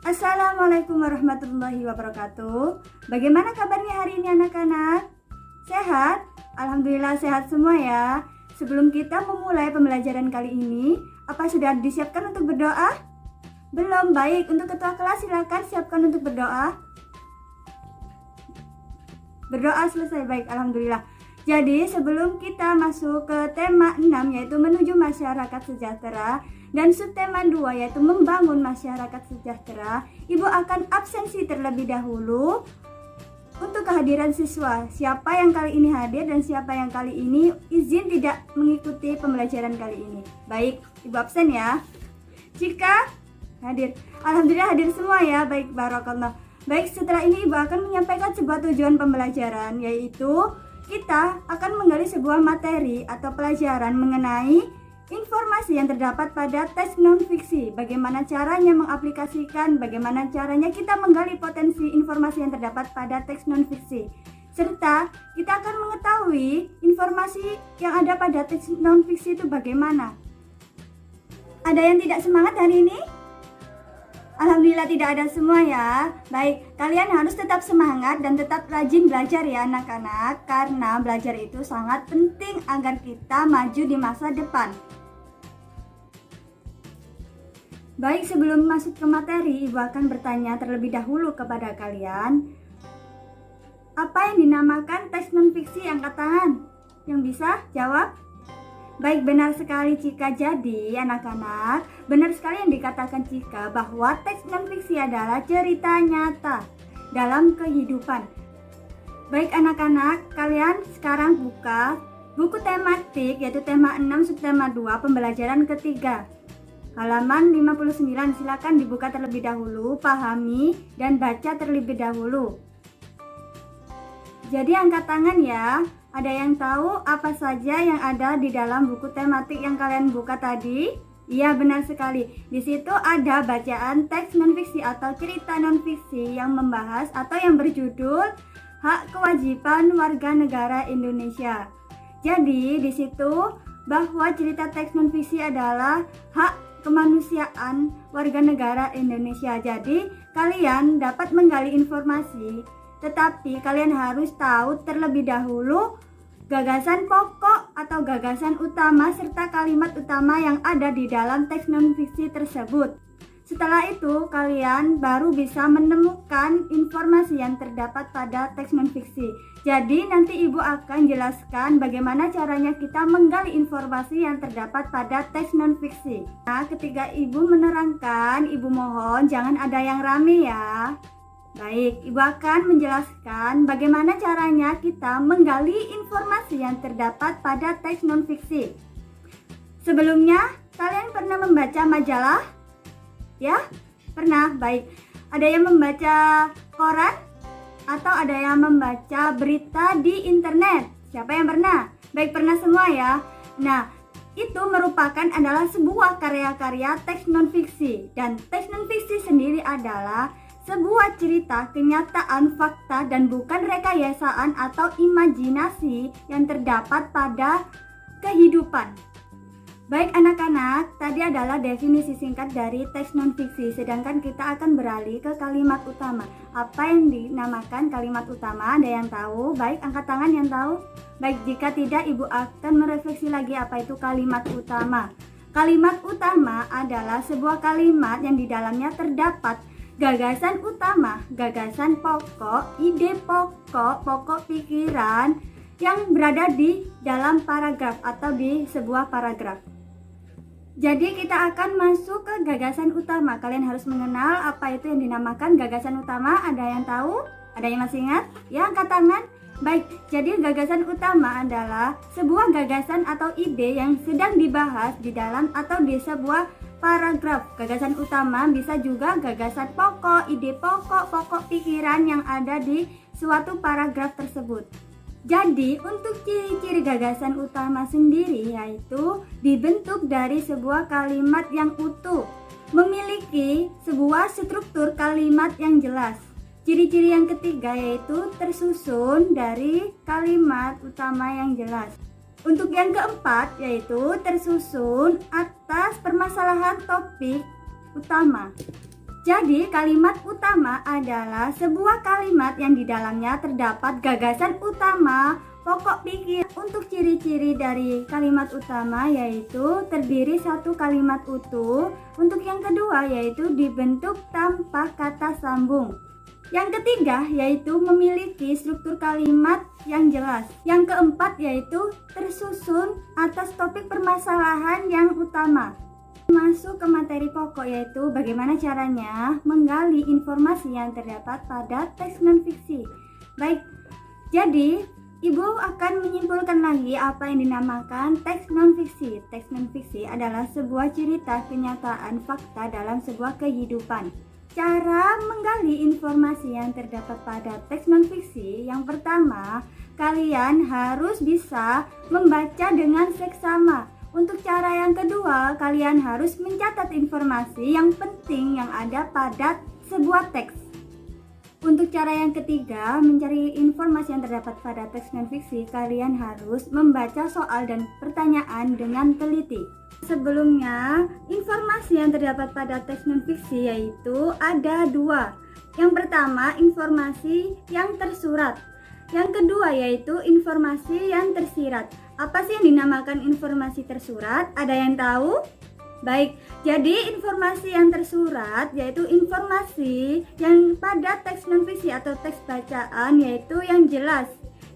Assalamualaikum warahmatullahi wabarakatuh. Bagaimana kabarnya hari ini anak-anak? Sehat? Alhamdulillah sehat semua ya. Sebelum kita memulai pembelajaran kali ini, apa sudah disiapkan untuk berdoa? Belum? Baik, untuk ketua kelas silakan siapkan untuk berdoa. Berdoa selesai, baik, alhamdulillah. Jadi sebelum kita masuk ke tema 6 yaitu menuju masyarakat sejahtera dan subtema 2 yaitu membangun masyarakat sejahtera, Ibu akan absensi terlebih dahulu untuk kehadiran siswa. Siapa yang kali ini hadir dan siapa yang kali ini izin tidak mengikuti pembelajaran kali ini. Baik, Ibu absen ya. Jika hadir, alhamdulillah hadir semua ya. Baik, barakallah. Baik, setelah ini Ibu akan menyampaikan sebuah tujuan pembelajaran, yaitu kita akan menggali sebuah materi atau pelajaran mengenai informasi yang terdapat pada teks non-fiksi. Bagaimana caranya mengaplikasikan, bagaimana caranya kita menggali potensi informasi yang terdapat pada teks non-fiksi. Serta kita akan mengetahui informasi yang ada pada teks non-fiksi itu bagaimana. Ada yang tidak semangat hari ini? Alhamdulillah tidak ada semua ya. Baik, kalian harus tetap semangat dan tetap rajin belajar ya anak-anak, karena belajar itu sangat penting agar kita maju di masa depan. Baik, sebelum masuk ke materi, Ibu akan bertanya terlebih dahulu kepada kalian. Apa yang dinamakan teks non-fiksi? Angkat tangan. Yang bisa jawab? Baik, benar sekali Cika. Jadi anak-anak, benar sekali yang dikatakan Cika bahwa teks non-fiksi adalah cerita nyata dalam kehidupan. Baik anak-anak, kalian sekarang buka buku tematik yaitu tema 6 subtema 2 pembelajaran ketiga. Halaman 59, silakan dibuka terlebih dahulu, pahami dan baca terlebih dahulu. Jadi angkat tangan ya. Ada yang tahu apa saja yang ada di dalam buku tematik yang kalian buka tadi? Iya, benar sekali. Di situ ada bacaan teks non-fiksi atau cerita non-fiksi yang membahas atau yang berjudul Hak Kewajiban Warga Negara Indonesia. Jadi di situ bahwa cerita teks non-fiksi adalah hak kemanusiaan warga negara Indonesia. Jadi kalian dapat menggali informasi, tetapi kalian harus tahu terlebih dahulu gagasan pokok atau gagasan utama serta kalimat utama yang ada di dalam teks non-fiksi tersebut. Setelah itu kalian baru bisa menemukan informasi yang terdapat pada teks non-fiksi. Jadi nanti Ibu akan jelaskan bagaimana caranya kita menggali informasi yang terdapat pada teks non-fiksi. Nah, ketika Ibu menerangkan, Ibu mohon jangan ada yang rame ya. Baik, Ibu akan menjelaskan bagaimana caranya kita menggali informasi yang terdapat pada teks non-fiksi. Sebelumnya, kalian pernah membaca majalah? Ya? Pernah? Baik. Ada yang membaca koran? Atau ada yang membaca berita di internet? Siapa yang pernah? Baik, pernah semua ya. Nah, itu merupakan adalah sebuah karya-karya teks non-fiksi. Dan teks non-fiksi sendiri adalah sebuah cerita, kenyataan, fakta, dan bukan rekayasaan atau imajinasi yang terdapat pada kehidupan. Baik anak-anak, tadi adalah definisi singkat dari teks non-fiksi. Sedangkan kita akan beralih ke kalimat utama. Apa yang dinamakan kalimat utama? Ada yang tahu? Baik, angkat tangan yang tahu. Baik, jika tidak, Ibu akan merefleksi lagi apa itu kalimat utama. Kalimat utama adalah sebuah kalimat yang di dalamnya terdapat gagasan utama, gagasan pokok, ide pokok, pokok pikiran yang berada di dalam paragraf atau di sebuah paragraf. Jadi kita akan masuk ke gagasan utama. Kalian harus mengenal apa itu yang dinamakan gagasan utama. Ada yang tahu? Ada yang masih ingat? Ya, angkat tangan. Baik, jadi gagasan utama adalah sebuah gagasan atau ide yang sedang dibahas di dalam atau di sebuah paragraf. Gagasan utama bisa juga gagasan pokok, ide pokok, pokok pikiran yang ada di suatu paragraf tersebut. Jadi untuk ciri-ciri gagasan utama sendiri yaitu dibentuk dari sebuah kalimat yang utuh, memiliki sebuah struktur kalimat yang jelas. Ciri-ciri yang ketiga yaitu tersusun dari kalimat utama yang jelas. Untuk yang keempat yaitu tersusun atas permasalahan topik utama. Jadi kalimat utama adalah sebuah kalimat yang di dalamnya terdapat gagasan utama, pokok pikir. Untuk ciri-ciri dari kalimat utama yaitu terdiri satu kalimat utuh. Untuk yang kedua yaitu dibentuk tanpa kata sambung. Yang ketiga yaitu memiliki struktur kalimat yang jelas. Yang keempat yaitu tersusun atas topik permasalahan yang utama. Masuk ke materi pokok yaitu bagaimana caranya menggali informasi yang terdapat pada teks non-fiksi. Baik, jadi Ibu akan menyimpulkan lagi apa yang dinamakan teks non-fiksi. Teks non-fiksi adalah sebuah cerita kenyataan fakta dalam sebuah kehidupan. Cara menggali informasi yang terdapat pada teks non-fiksi, yang pertama, kalian harus bisa membaca dengan seksama. Untuk cara yang kedua, kalian harus mencatat informasi yang penting yang ada pada sebuah teks. Untuk cara yang ketiga, mencari informasi yang terdapat pada teks non-fiksi, kalian harus membaca soal dan pertanyaan dengan teliti. Sebelumnya, informasi yang terdapat pada teks non-fiksi yaitu ada dua. Yang pertama, informasi yang tersurat. Yang kedua yaitu informasi yang tersirat. Apa sih yang dinamakan informasi tersurat? Ada yang tahu? Baik, jadi informasi yang tersurat yaitu informasi yang pada teks non-fiksi atau teks bacaan yaitu yang jelas.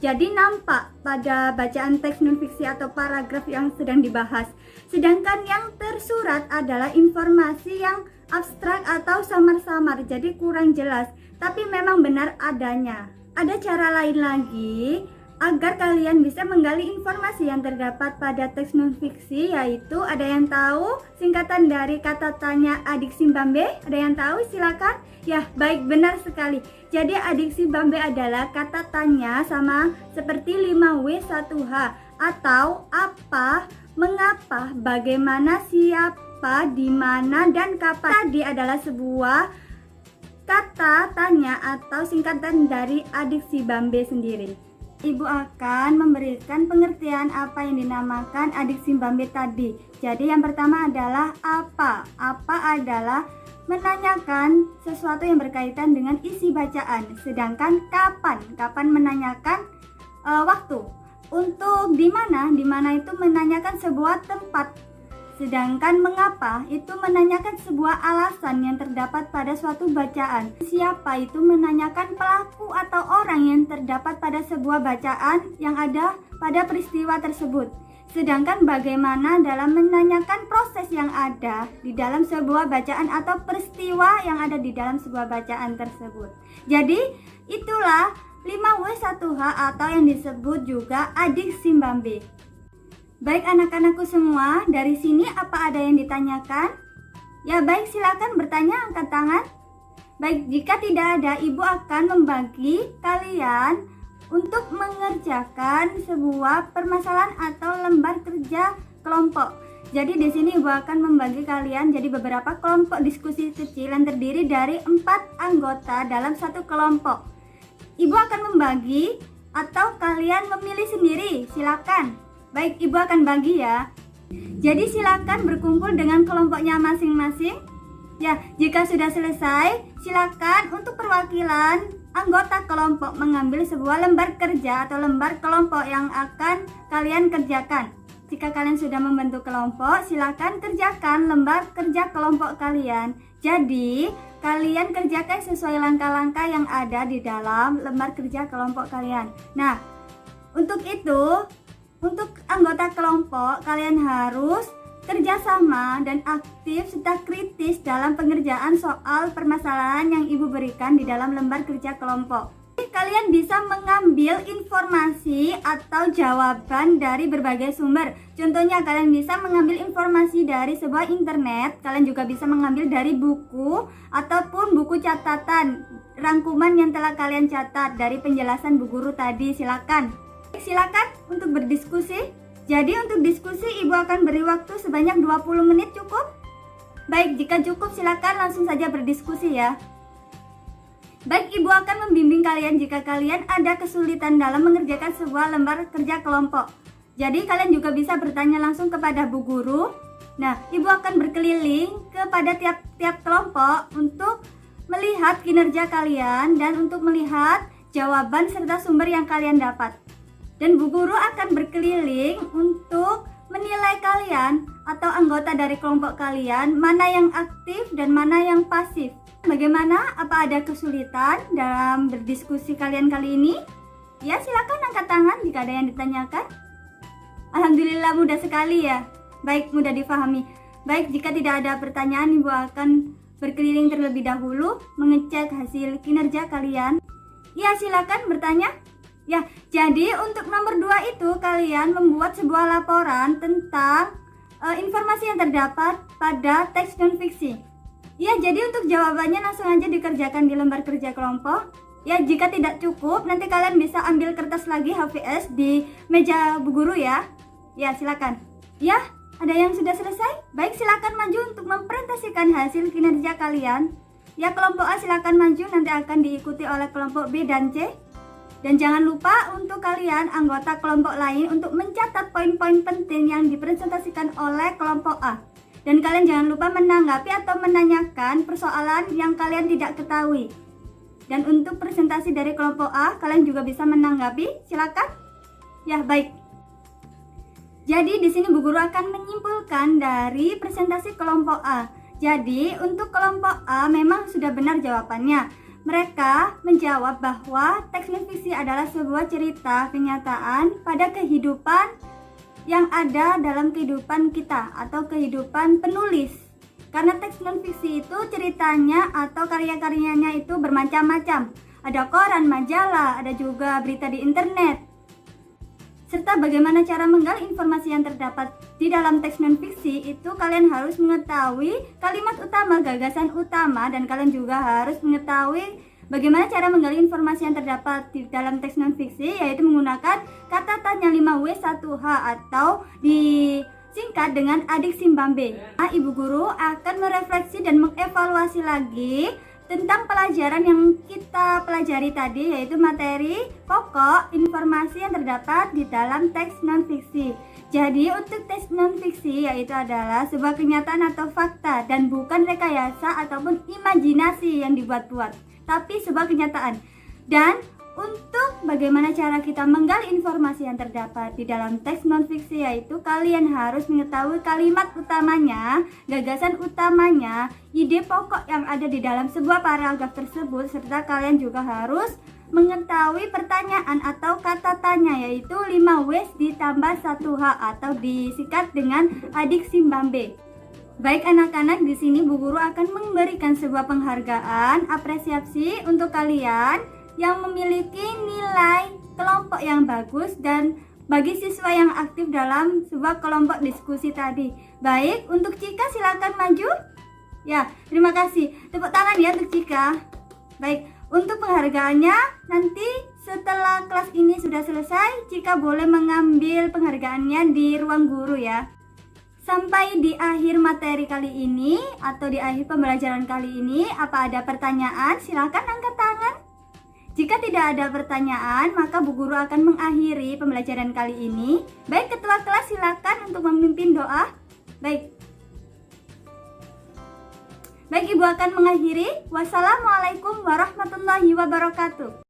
Jadi nampak pada bacaan teks non-fiksi atau paragraf yang sedang dibahas. Sedangkan yang tersurat adalah informasi yang abstrak atau samar-samar, jadi kurang jelas, tapi memang benar adanya. Ada cara lain lagi agar kalian bisa menggali informasi yang terdapat pada teks non-fiksi, yaitu ada yang tahu singkatan dari kata tanya adiksi Bambe? Ada yang tahu? Silakan. Ya, baik, benar sekali. Jadi adiksi Bambe adalah kata tanya sama seperti 5W1H atau apa, mengapa, bagaimana, siapa, di mana, dan kapan. Tadi adalah sebuah kata tanya atau singkatan dari adiksi Bambe sendiri. Ibu akan memberikan pengertian apa yang dinamakan adiksi Bambe tadi. Jadi yang pertama adalah apa. Apa adalah menanyakan sesuatu yang berkaitan dengan isi bacaan. Sedangkan kapan. Kapan menanyakan waktu. Untuk di mana itu menanyakan sebuah tempat. Sedangkan mengapa itu menanyakan sebuah alasan yang terdapat pada suatu bacaan. Siapa itu menanyakan pelaku atau orang yang terdapat pada sebuah bacaan yang ada pada peristiwa tersebut. Sedangkan bagaimana dalam menanyakan proses yang ada di dalam sebuah bacaan atau peristiwa yang ada di dalam sebuah bacaan tersebut. Jadi itulah 5W1H atau yang disebut juga adiksi Bambe. Baik anak-anakku semua, dari sini apa ada yang ditanyakan? Ya baik, silakan bertanya, angkat tangan. Baik, jika tidak ada, ibu akan membagi kalian untuk mengerjakan sebuah permasalahan atau lembar kerja kelompok. Jadi di sini ibu akan membagi kalian jadi beberapa kelompok diskusi kecil yang terdiri dari 4 anggota dalam satu kelompok. Ibu akan membagi atau kalian memilih sendiri, silakan. Baik, ibu akan bagi ya. Jadi silakan berkumpul dengan kelompoknya masing-masing. Ya, jika sudah selesai, silakan untuk perwakilan anggota kelompok mengambil sebuah lembar kerja atau lembar kelompok yang akan kalian kerjakan. Jika kalian sudah membentuk kelompok, silakan kerjakan lembar kerja kelompok kalian. Jadi, kalian kerjakan sesuai langkah-langkah yang ada di dalam lembar kerja kelompok kalian. Nah, untuk itu, untuk anggota kelompok, kalian harus kerjasama dan aktif serta kritis dalam pengerjaan soal permasalahan yang ibu berikan di dalam lembar kerja kelompok. Kalian bisa mengambil informasi atau jawaban dari berbagai sumber. Contohnya kalian bisa mengambil informasi dari sebuah internet, kalian juga bisa mengambil dari buku ataupun buku catatan, rangkuman yang telah kalian catat dari penjelasan bu guru tadi. Silakan untuk berdiskusi. Jadi untuk diskusi ibu akan beri waktu sebanyak 20 menit, cukup? Baik, jika cukup silakan langsung saja berdiskusi ya. Baik, ibu akan membimbing kalian jika kalian ada kesulitan dalam mengerjakan sebuah lembar kerja kelompok. Jadi kalian juga bisa bertanya langsung kepada bu guru Nah, Ibu akan berkeliling kepada tiap-tiap kelompok untuk melihat kinerja kalian dan untuk melihat jawaban serta sumber yang kalian dapat. Dan Bu Guru akan berkeliling untuk menilai kalian atau anggota dari kelompok kalian mana yang aktif dan mana yang pasif. Bagaimana? Apa ada kesulitan dalam berdiskusi kalian kali ini? Ya, silakan angkat tangan jika ada yang ditanyakan. Alhamdulillah mudah sekali ya. Baik, mudah difahami. Baik, jika tidak ada pertanyaan, Ibu akan berkeliling terlebih dahulu mengecek hasil kinerja kalian. Ya, silakan bertanya. Ya, jadi untuk nomor 2 itu kalian membuat sebuah laporan tentang informasi yang terdapat pada teks non fiksi. Ya, jadi untuk jawabannya langsung aja dikerjakan di lembar kerja kelompok. Ya, jika tidak cukup, nanti kalian bisa ambil kertas lagi HVS di meja Bu Guru ya. Ya, silakan. Ya, ada yang sudah selesai? Baik, silakan maju untuk mempresentasikan hasil kinerja kalian. Ya, kelompok A silakan maju, nanti akan diikuti oleh kelompok B dan C. Dan jangan lupa untuk kalian anggota kelompok lain untuk mencatat poin-poin penting yang dipresentasikan oleh kelompok A. Dan kalian jangan lupa menanggapi atau menanyakan persoalan yang kalian tidak ketahui. Dan untuk presentasi dari kelompok A, kalian juga bisa menanggapi. Silakan. Ya, baik. Jadi di sini Bu Guru akan menyimpulkan dari presentasi kelompok A. Jadi untuk kelompok A memang sudah benar jawabannya. Mereka menjawab bahwa teks non fiksi adalah sebuah cerita kenyataan pada kehidupan yang ada dalam kehidupan kita atau kehidupan penulis. Karena teks non fiksi itu ceritanya atau karya-karyanya itu bermacam-macam. Ada koran, majalah, ada juga berita di internet. Serta bagaimana cara menggali informasi yang terdapat di dalam teks non fiksi itu kalian harus mengetahui kalimat utama, gagasan utama, dan kalian juga harus mengetahui bagaimana cara menggali informasi yang terdapat di dalam teks non fiksi, yaitu menggunakan kata tanya 5W1H atau disingkat dengan adik Simbambe. Nah, Ibu Guru akan merefleksi dan mengevaluasi lagi tentang pelajaran yang kita pelajari tadi, yaitu materi pokok informasi yang terdapat di dalam teks non fiksi. Jadi untuk teks non fiksi yaitu adalah sebuah kenyataan atau fakta dan bukan rekayasa ataupun imajinasi yang dibuat-buat, tapi sebuah kenyataan. Dan untuk bagaimana cara kita menggali informasi yang terdapat di dalam teks non fiksi, yaitu kalian harus mengetahui kalimat utamanya, gagasan utamanya, ide pokok yang ada di dalam sebuah paragraf tersebut, serta kalian juga harus mengetahui pertanyaan atau kata tanya, yaitu 5W ditambah 1H atau disingkat dengan adik Simbambe. Baik anak-anak, di sini Bu Guru akan memberikan sebuah penghargaan apresiasi untuk kalian yang memiliki nilai kelompok yang bagus dan bagi siswa yang aktif dalam sebuah kelompok diskusi tadi. Baik, untuk Cika silakan maju. Ya, terima kasih. Tepuk tangan ya untuk Cika. Baik, untuk penghargaannya nanti setelah kelas ini sudah selesai, Cika boleh mengambil penghargaannya di ruang guru ya. Sampai di akhir materi kali ini atau di akhir pembelajaran kali ini, apa ada pertanyaan? Silakan angkat tangan. Jika tidak ada pertanyaan, maka Bu Guru akan mengakhiri pembelajaran kali ini. Baik, ketua kelas silakan untuk memimpin doa. Baik. Baik, Ibu akan mengakhiri. Wassalamualaikum warahmatullahi wabarakatuh.